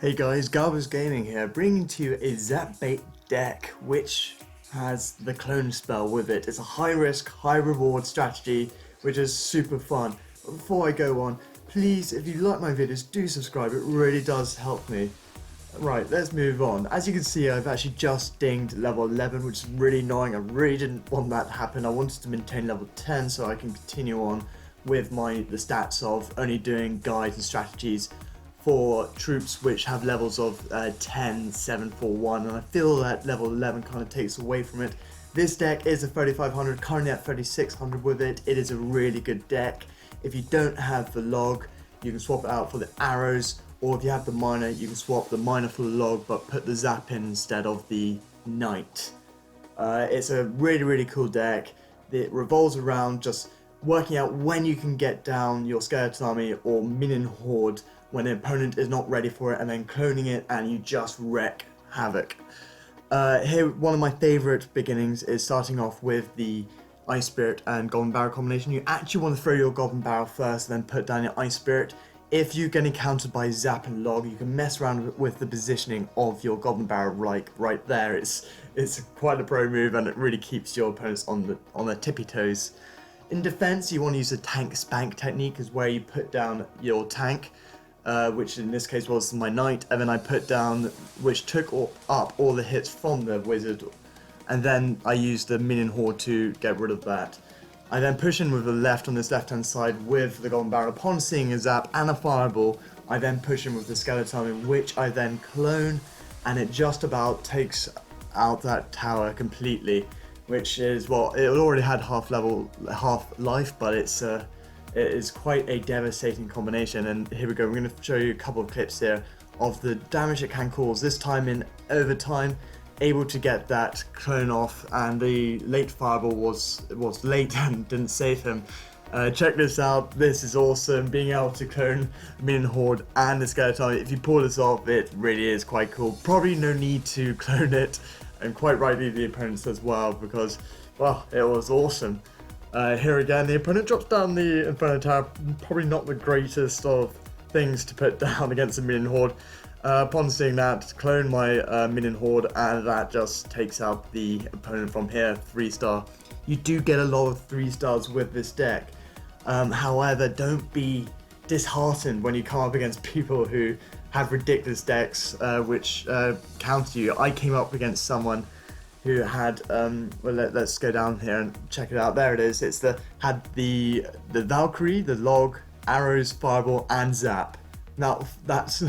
Hey guys, Garber's Gaming here, bringing to you a Zap Bait deck which has the clone spell with it. It's a high risk, high reward strategy which is super fun. But before I go on, please, if you like my videos, do subscribe, it really does help me. Right, let's move on. As you can see, I've actually just dinged level 11, which is really annoying. I really didn't want that to happen. I wanted to maintain level 10 so I can continue on with the stats of only doing guides and strategies for troops which have levels of 10, 7, 4, 1, and I feel that level 11 kind of takes away from it. This deck is a 3500, currently at 3600 with it. It is a really good deck. If you don't have the log, you can swap it out for the arrows, or if you have the miner, you can swap the miner for the log, but put the zap in instead of the knight. It's a really cool deck. It revolves around just working out when you can get down your skeleton army or minion horde when an opponent is not ready for it, and then cloning it and you just wreak havoc. Here, one of my favourite beginnings is starting off with the Ice Spirit and Golden Barrel combination. You actually want to throw your Golden Barrel first, then put down your Ice Spirit. If you're getting countered by Zap and Log, you can mess around with the positioning of your Golden Barrel right there. It's quite a pro move, and it really keeps your opponents on their tippy toes. In defense, you want to use the tank spank technique, is where you put down your tank, which in this case was my knight, and then I put down, which took up all the hits from the wizard, and then I used the Minion Horde to get rid of that. I then push in with the left on this left hand side with the Golden Barrel. Upon seeing a zap and a fireball, I then push in with the skeleton army, which I then clone, and it just about takes out that tower completely, which is, well, it already had half life, but it is quite a devastating combination. And here we go, we're going to show you a couple of clips here of the damage it can cause. This time in overtime, able to get that clone off, and the late fireball was late and didn't save him. Check this out, this is awesome, being able to clone Minion Horde and the skeleton. If you pull this off, it really is quite cool. Probably no need to clone it, and quite rightly the opponents as well, because, well, it was awesome. Here again, the opponent drops down the Inferno Tower, probably not the greatest of things to put down against a Minion Horde. Upon seeing that, clone my Minion Horde, and that just takes out the opponent from here, 3-star. You do get a lot of 3-stars with this deck. However, don't be disheartened when you come up against people who have ridiculous decks which counter you. I came up against someone who had, well, let's go down here and check it out. There it is. Had the Valkyrie, the log, arrows, fireball, and zap. Now that's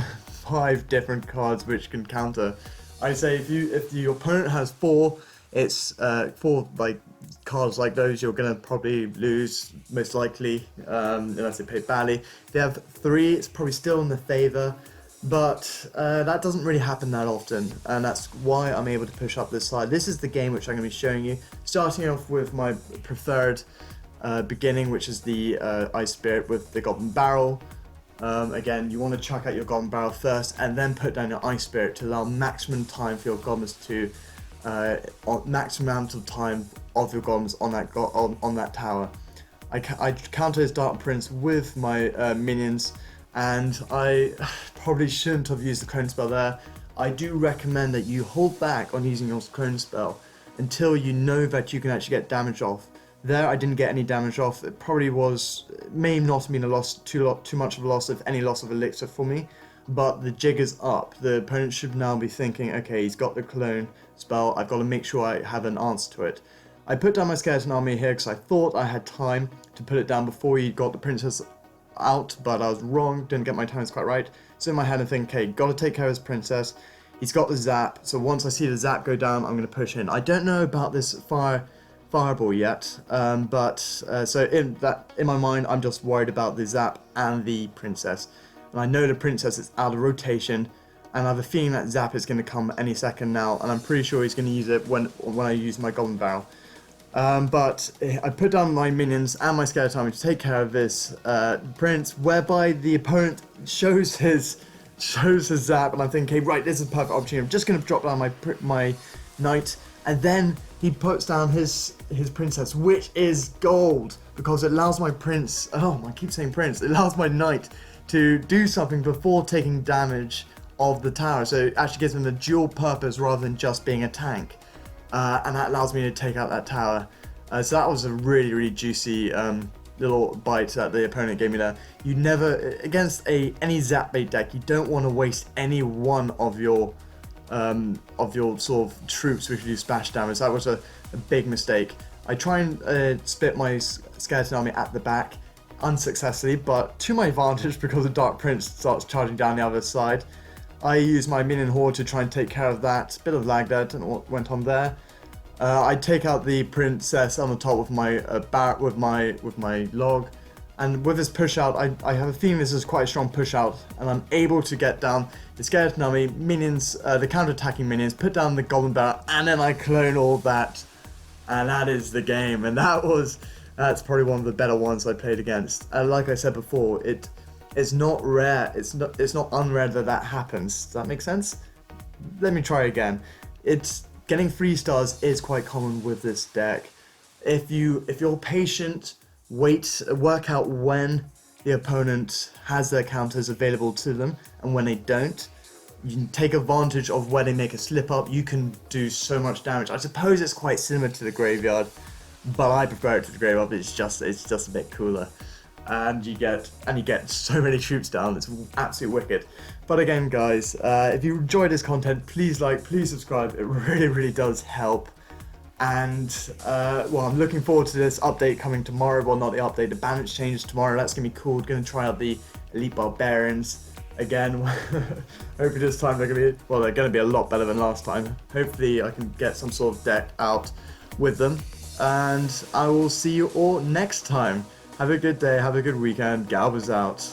5 different cards which can counter. I say if your opponent has 4, it's 4 like cards like those, you're gonna probably lose most likely, unless they play badly. If they have 3, it's probably still in the favor. But that doesn't really happen that often, and that's why I'm able to push up this side. This is the game which I'm going to be showing you, starting off with my preferred beginning, which is the Ice Spirit with the Golden Barrel. Again, you want to chuck out your Golden Barrel first, and then put down your Ice Spirit to allow maximum time for your goblins to, maximum amount of time of your goblins on that tower. I counter his Dark Prince with my minions, and I probably shouldn't have used the clone spell there. I do recommend that you hold back on using your clone spell until you know that you can actually get damage off. There I didn't get any damage off. It probably may not have been a loss, too much of a loss, if any loss of elixir for me, but the jig is up. The opponent should now be thinking, okay, he's got the clone spell, I've got to make sure I have an answer to it. I put down my skeleton army here because I thought I had time to put it down before he got the princess out, but I was wrong, didn't get my times quite right. So in my head I think, okay, gotta take care of his princess. He's got the zap, so once I see the zap go down, I'm gonna push in. I don't know about this fireball yet, so in my mind I'm just worried about the zap and the princess. And I know the princess is out of rotation, and I have a feeling that zap is gonna come any second now, and I'm pretty sure he's gonna use it when I use my Golden Barrel. But I put down my minions and my skeleton army to take care of this prince, whereby the opponent shows his zap, and I'm thinking, okay, right, this is a perfect opportunity. I'm just going to drop down my knight, and then he puts down his princess, which is gold, because it allows my prince, oh, I keep saying prince, it allows my knight to do something before taking damage of the tower, so it actually gives them a dual purpose rather than just being a tank, and that allows me to take out that tower. So that was a really juicy little bite that the opponent gave me there. You never, against any Zap Bait deck, you don't want to waste any one of your sort of troops which do splash damage. That was a big mistake. I try and split my skeleton army at the back unsuccessfully, but to my advantage because the Dark Prince starts charging down the other side. I use my Minion Horde to try and take care of that. Bit of lag there, don't know what went on there. I take out the princess on the top with my barrack with my log, and with this push out, I have a feeling this is quite a strong push out, and I'm able to get down the skeleton army, minions, the counter-attacking minions, put down the goblin barrack, and then I clone all that, and that is the game. And that's probably one of the better ones I played against. Like I said before, it's not rare. It's not unrare that happens. Does that make sense? Let me try again. Getting 3 stars is quite common with this deck. If you're patient, work out when the opponent has their counters available to them and when they don't. You can take advantage of where they make a slip up. You can do so much damage. I suppose it's quite similar to the graveyard, but I prefer it to the graveyard. It's just a bit cooler. And you get so many troops down. It's absolutely wicked. But again, guys, if you enjoyed this content, please please subscribe. It really does help. And well, I'm looking forward to this update coming tomorrow. Well, not the update, the balance changes tomorrow. That's gonna be cool. Gonna try out the Elite Barbarians again. Hopefully this time they're gonna be a lot better than last time. Hopefully I can get some sort of deck out with them. And I will see you all next time. Have a good day, have a good weekend. Galba's out.